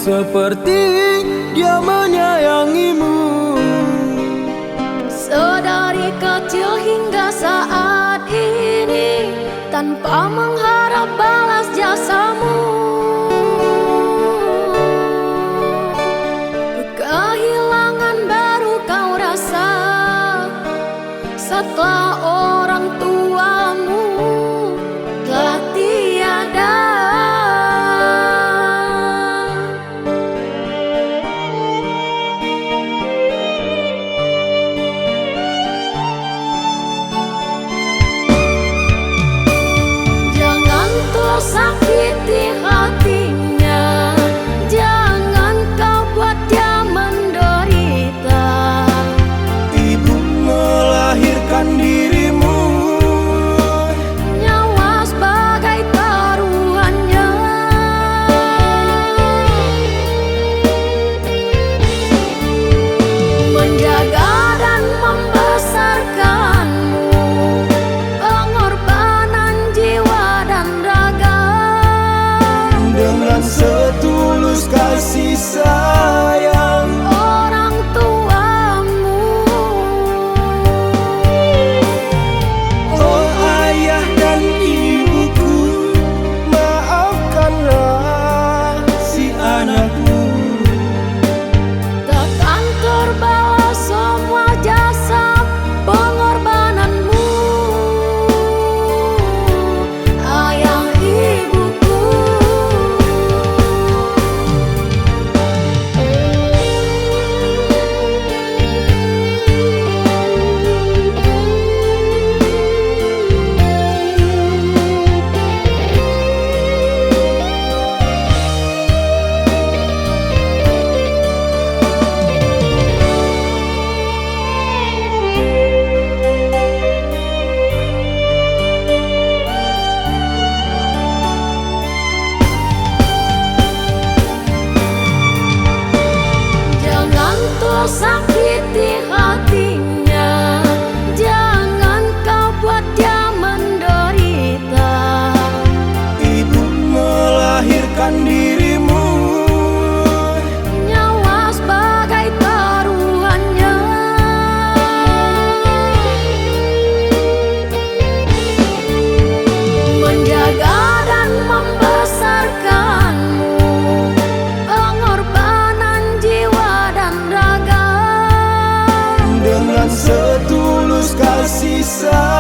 seperti dia menyayangimu. Sedari kecil hingga saat ini, tanpa mengharap balas jasamu. Kehilangan baru kau rasa setelah orang tuamu telah tiada. Jangan tersakiti hatinya, jangan kau buat dia menderita. Ibu melahirkan dirimu, Nyawa sebagai taruhannya. Menjaga dan membesarkanmu, pengorbanan jiwa dan raga. dengan setulus kasih sayang. Orang tuamu, Oh ayah dan ibuku, maafkanlah si anakku. takkan terbalas semua jasa pengorbananmu. Ayah ibuku, jangan tersakiti hatinya, jangan kau buat dia menderita. Ibu melahirkan dirimu, Nyawa sebagai taruhannya. Menjaga dan membesarkanmu, pengorbanan jiwa dan raga. dengan setulus kasih sayang.